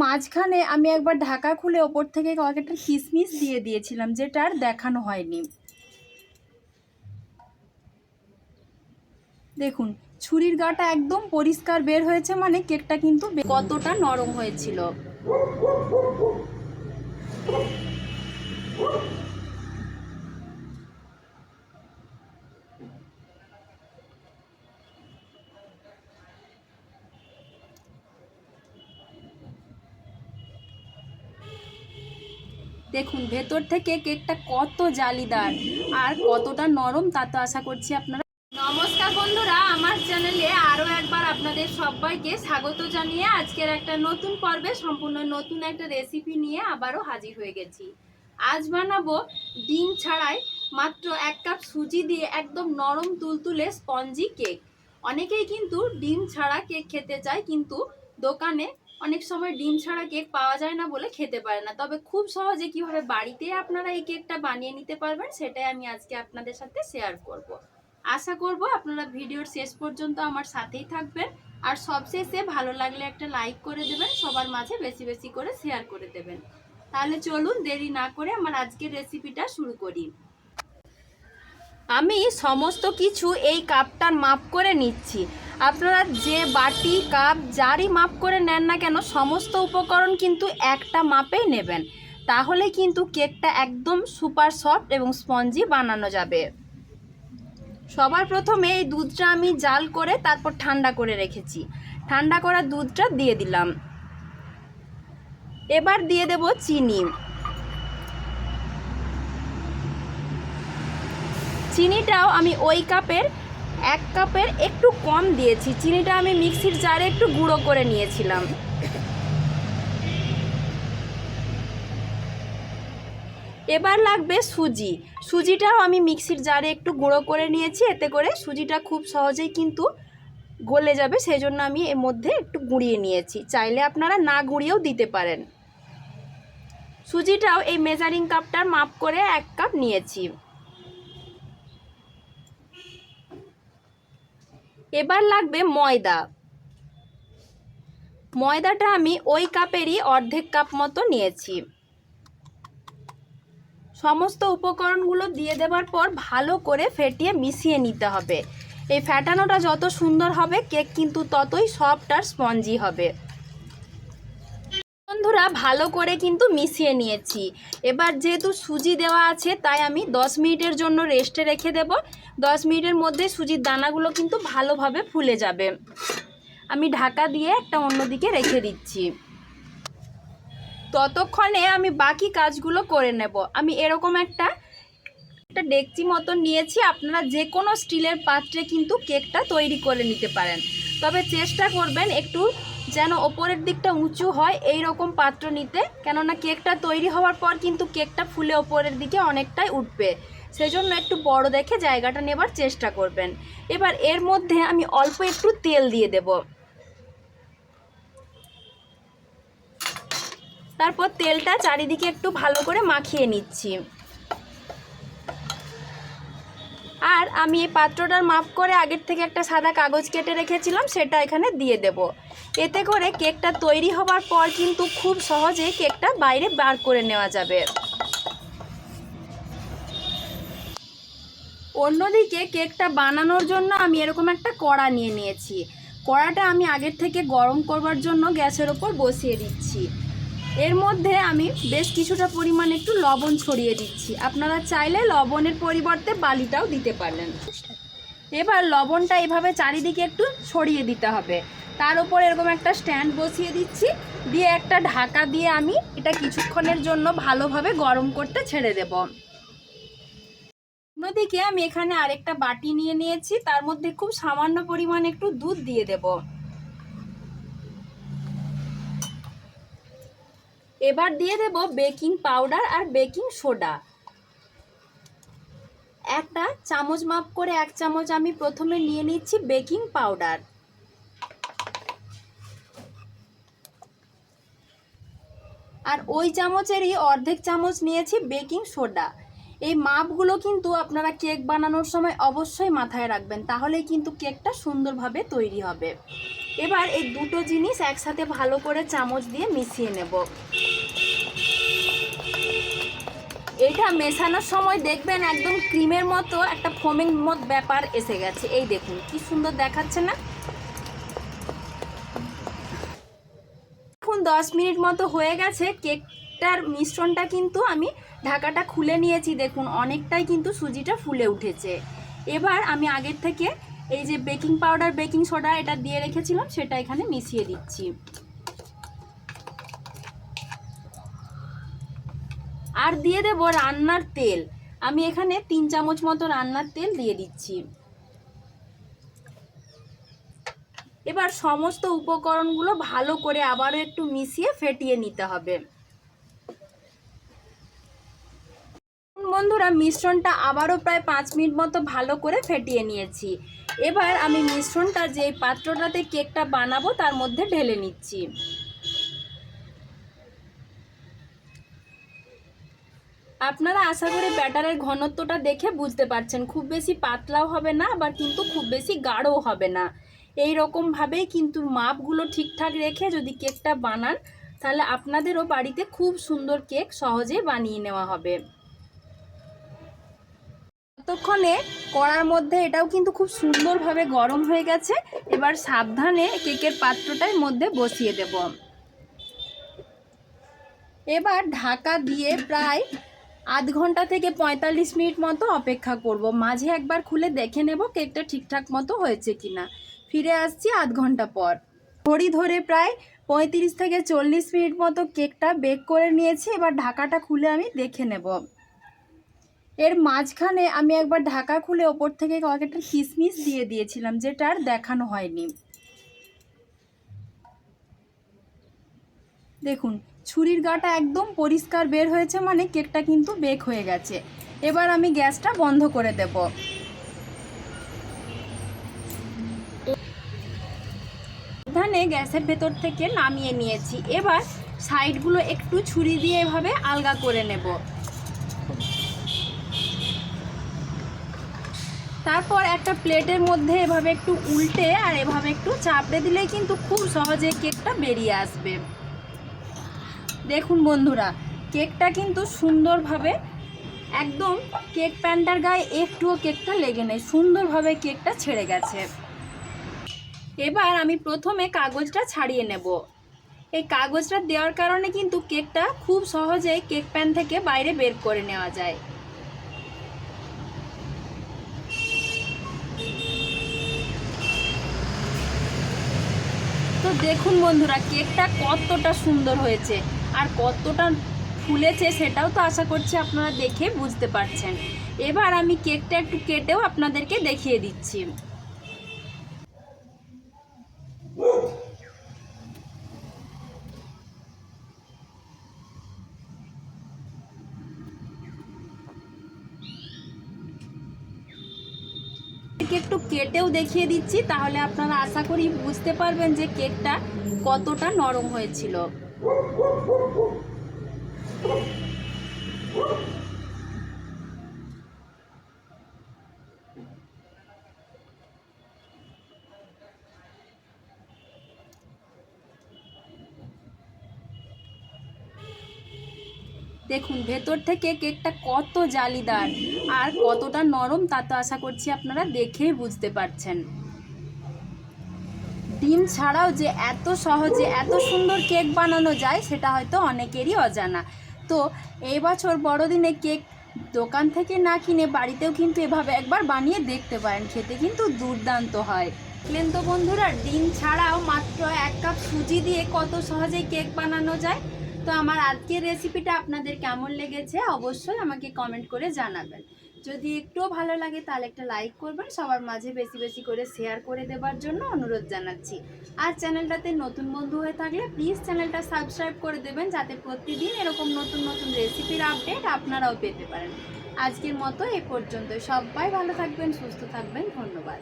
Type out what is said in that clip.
মাঝখানে আমি একবার ঢাকা খুলে ওপর থেকে কয়েকটা কিশমিশ দিয়ে দিয়েছিলাম, যেটা আর দেখানো হয়নি। দেখুন ছুরির গাটা একদম পরিষ্কার বের হয়েছে, মানে কেকটা কিন্তু কতটা নরম হয়েছিল। দেখুন ভেতর থেকে কেকটা কত জালিদার আর কতটা নরম, তা তো আশা করছি আপনারা। নমস্কার বন্ধুরা, আমার চ্যানেলে আরও একবার আপনাদের সবাইকে স্বাগত জানিয়ে আজকের একটা নতুন পর্বে সম্পূর্ণ নতুন একটা রেসিপি নিয়ে আবারও হাজির হয়ে গেছি। আজ বানাবো ডিম ছাড়াই মাত্র 1 কাপ সুজি দিয়ে একদম নরম তুলতুলে স্পঞ্জি কেক। অনেকেই কিন্তু ডিম ছাড়া কেক খেতে চায়, কিন্তু দোকানে অনেক সময় ডিম ছাড়া কেক পাওয়া যায় না বলে খেতে পারে না। তবে খুব সহজে কিভাবে বাড়িতে আপনারা এই কেকটা বানিয়ে নিতে পারবেন সেটাই আমি আজকে আপনাদের সাথে শেয়ার করব। আশা করব আপনারা ভিডিওর শেষ পর্যন্ত আমার সাথেই থাকবেন, আর সবশেষে ভালো লাগলে একটা লাইক করে দেবেন, সবার মাঝে বেশি বেশি করে শেয়ার করে দেবেন। তাহলে চলুন দেরি না করে আমার আজকের রেসিপিটা শুরু করি। আমি সমস্ত কিছু এই কাপটার মাপ করে নিচ্ছি। আপনারা যে বাটি কাপ যারই মাপ করে নেন না কেন, সমস্ত উপকরণ কিন্তু একটা মাপেই নেবেন, তাহলে কিন্তু কেকটা একদম সুপার সফট এবং স্পঞ্জি বানানো যাবে। সবার প্রথমে এই দুধটা আমি জাল করে তারপর ঠান্ডা করে রেখেছি। ঠান্ডা করা দুধটা দিয়ে দিলাম। এবার দিয়ে দেব চিনি। চিনিটাও আমি ওই কাপের 1 কাপের একটু কম দিয়েছি। চিনিটা আমি মিক্সির জারে একটু গুঁড়ো করে নিয়েছিলাম। এবার লাগবে সুজি। সুজিটাও আমি মিক্সির জারে একটু গুঁড়ো করে নিয়েছি, এতে করে সুজিটা খুব সহজেই কিন্তু গলে যাবে, সেই জন্য আমি এর মধ্যে একটু গুঁড়িয়ে নিয়েছি। চাইলে আপনারা না গুঁড়িয়েও দিতে পারেন। সুজিটাও এই মেজারিং কাপটার মাপ করে 1 কাপ নিয়েছি। এবার লাগবে ময়দা। ময়দাটা আমি ওই কাপেরই অর্ধেক কাপ মতো নিয়েছি। সমস্ত উপকরণগুলো দিয়ে দেওয়ার পর ভালো করে ফেটিয়ে মিশিয়ে নিতে হবে। এই ফেটানোটা যত সুন্দর হবে কেক কিন্তু ততই সফট আর স্পঞ্জি হবে। বন্ধুরা ভালো করে কিন্তু মিশিয়ে নিয়েছি। এবার যেহেতু সুজি দেওয়া আছে তাই আমি 10 মিনিটের জন্য রেস্টে রেখে দেব। 10 মিনিটের মধ্যে সুজির দানাগুলো কিন্তু ভালোভাবে ফুলে যাবে। আমি ঢাকা দিয়ে একটা অন্যদিকে রেখে দিচ্ছি। ততক্ষণে আমি বাকি কাজগুলো করে নেব। আমি এরকম একটা ডেকচি মতো নিয়েছি। আপনারা যে কোনো স্টিলের পাত্রে কিন্তু কেকটা তৈরি করে নিতে পারেন, তবে চেষ্টা করবেন একটু যেন ওপরের দিকটা উঁচু হয় এই রকম পাত্র নিতে, কেননা কেকটা তৈরি হওয়ার পর কিন্তু কেকটা ফুলে ওপরের দিকে অনেকটাই উঠবে, সেজন্য একটু বড় দেখে জায়গাটা নেবার চেষ্টা করবেন। এবার এর মধ্যে আমি অল্প একটু তেল দিয়ে দেব। তারপর তেলটা চারিদিকে একটু ভালো করে মাখিয়ে নিচ্ছি। আর আমি এই পাত্রটার মাপ করে আগের থেকে একটা সাদা কাগজ কেটে রেখেছিলাম, সেটা এখানে দিয়ে দেব। এতে করে কেকটা তৈরি হবার পর কিন্তু খুব সহজেই কেকটা বাইরে বার করে নেওয়া যাবে। অন্যদিকে কেকটা বানানোর জন্য আমি এরকম একটা কড়া নিয়ে নিয়েছি। কড়াটা আমি আগের থেকে গরম করবার জন্য গ্যাসের ওপর বসিয়ে দিচ্ছি। এর মধ্যে আমি বেশ কিছুটা পরিমাণ একটু লবণ ছড়িয়ে দিচ্ছি। আপনারা চাইলে লবণের পরিবর্তে বালিটাও দিতে পারেন। এবার লবণটা এভাবে চারিদিকে একটু ছড়িয়ে দিতে হবে। তার উপর এরকম একটা স্ট্যান্ড বসিয়ে দিচ্ছি, দিয়ে একটা ঢাকা দিয়ে আমি এটা কিছুক্ষণের জন্য ভালোভাবে গরম করতে ছেড়ে দেব। অন্যদিকে আমি এখানে আরেকটা বাটি নিয়ে নিয়েছি, তার মধ্যে খুব সামান্য পরিমাণ একটু দুধ দিয়ে দেব। এবার দিয়ে দেব বেকিং পাউডার আর বেকিং সোডা। একটা চামচ মাপ করে 1 চামচ আমি প্রথমে নিয়ে নিচ্ছি বেকিং পাউডার। আর ওই চামচেরই অর্ধেক চামচ নিয়েছি বেকিং সোডা। এই মাপগুলো কিন্তু আপনারা কেক বানানোর সময় অবশ্যই মাথায় রাখবেন, তাহলেই কিন্তু কেকটা সুন্দরভাবে তৈরি হবে। এবার এই দুটো জিনিস একসাথে ভালো করে চামচ দিয়ে মিশিয়ে নেব। এটা মেশানোর সময় দেখবেন একদম ক্রিমের মতো একটা ফোমিং মতো ব্যাপার এসে গেছে। এই দেখুন কি সুন্দর দেখাচ্ছে না। এখন 10 মিনিট মতো হয়ে গেছে। কেকটার মিশ্রণটা কিন্তু আমি ঢাকাটা খুলে নিয়েছি, দেখুন অনেকটাই কিন্তু সুজিটা ফুলে উঠেছে। এবার আমি আগের থেকে এই যে বেকিং পাউডার বেকিং সোডা এটা দিয়ে রেখেছিলাম সেটা এখানে মিশিয়ে দিচ্ছি। আর দিয়ে দেব রান্নার তেল। আমি এখানে 3 চামচ মতো রান্নার তেল দিয়ে দিচ্ছি। এবার সমস্ত উপকরণগুলো ভালো করে আবারও একটু মিশিয়ে ফেটিয়ে নিতে হবে। বন্ধুরা মিশ্রণটা আবারও প্রায় 5 মিনিট মতো ভালো করে ফেটিয়ে নিয়েছি। এবার আমি মিশ্রণটা যে পাত্রটাতে কেকটা বানাবো তার মধ্যে ঢেলে নিচ্ছি। আপনারা আশা করি ব্যাটারের ঘনত্বটা দেখে বুঝতে পারছেন, খুব বেশি পাতলাও হবে না আবার কিন্তু খুব বেশি গাঢ়ও হবে না। এই রকমভাবেই কিন্তু মাপগুলো ঠিকঠাক রেখে যদি কেকটা বানান তাহলে আপনাদেরও বাড়িতে খুব সুন্দর কেক সহজে বানিয়ে নেওয়া হবে। ততক্ষণে কড়ার মধ্যে এটাও কিন্তু খুব সুন্দরভাবে গরম হয়ে গেছে। এবার সাবধানে কেকের পাত্রটার মধ্যে বসিয়ে দেব। এবার ঢাকা দিয়ে প্রায় আধ ঘন্টা থেকে 45 মিনিট মতো অপেক্ষা করব। মাঝে একবার খুলে দেখে নেব কেকটা ঠিকঠাক মতো হয়েছে কিনা। ফিরে আসছি আধ ঘন্টা পর। ঘড়ি ধরে প্রায় 35 থেকে 40 মিনিট মতো কেকটা বেক করে নিয়েছি। এবার ঢাকাটা খুলে আমি দেখে নেব। এর মাঝখানে আমি একবার ঢাকা খুলে ওপর থেকে কয়েকটা কিশমিশ দিয়ে দিয়েছিলাম, যেটা আর দেখানো হয়নি। দেখুন ছুরির গাটা একদম পরিষ্কার বের হয়েছে, মানে কেকটা কিন্তু বেক হয়ে গেছে। এবার আমি গ্যাসটা বন্ধ করে দেব। সাবধানে গ্যাসের ভেতর থেকে নামিয়ে নিয়েছি। এবার সাইডগুলো একটু ছুরি দিয়ে এভাবে আলগা করে নেব। তারপর একটা প্লেটের মধ্যে এভাবে একটু উল্টে আর এভাবে একটু চাপড়ে দিলেই কিন্তু খুব সহজে কেকটা বেরিয়ে আসবে। দেখুন বন্ধুরা কেকটা কিন্তু সুন্দরভাবে একদম কেক প্যানটার গায়ে একটুও কেকটা লেগে নেই, সুন্দরভাবে কেকটা ছেড়ে গেছে। এবার আমি প্রথমে কাগজটা ছাড়িয়ে নেব। এই কাগজটা দেওয়ার কারণে কিন্তু কেকটা খুব সহজেই কেক প্যান থেকে বাইরে বের করে নেওয়া যায়। তো দেখুন বন্ধুরা কেকটা কতটা সুন্দর হয়েছে আর কতটা ফুলেছে সেটাও তো আশা করছি আপনারা দেখে বুঝতে পারছেন। এবার আমি কেকটা একটু কেটেও আপনাদেরকে দেখিয়ে দিচ্ছি। একটু কেটেও দেখিয়ে দিচ্ছি, তাহলে আপনারা আশা করি বুঝতে পারবেন যে কেকটা কতটা নরম হয়েছিল। দেখুন ভেতর থেকে কেকটা কত জালিদার আর কতটা নরম তা তো আশা করছি আপনারা দেখেই বুঝতে পারছেন। ডিম ছাড়াও যে এত সহজে এত সুন্দর কেক বানানো যায় সেটা হয়তো অনেকেরই অজানা। তো এই বছর বড়দিনে কেক দোকান থেকে না কিনে বাড়িতেও কিন্তু এভাবে একবার বানিয়ে দেখতে পারেন, খেতে কিন্তু দুর্দান্ত হয়। দেখলেন তো বন্ধুরা ডিম ছাড়াও মাত্র 1 কাপ সুজি দিয়ে কত সহজেই কেক বানানো যায়। তো আমার আজকের রেসিপিটা আপনাদের কেমন লেগেছে অবশ্যই আমাকে কমেন্ট করে জানাবেন। যদি একটুও ভালো লাগে তাহলে একটা লাইক করবেন, সবার মাঝে বেশি বেশি করে শেয়ার করে দেওয়ার জন্য অনুরোধ জানাচ্ছি। আর চ্যানেলটাতে নতুন বন্ধু হয়ে থাকলে প্লিজ চ্যানেলটা সাবস্ক্রাইব করে দেবেন, যাতে প্রতিদিন এরকম নতুন নতুন রেসিপির আপডেট আপনারাও পেতে পারেন। আজকের মতো এ পর্যন্ত, সবাই ভালো থাকবেন, সুস্থ থাকবেন, ধন্যবাদ।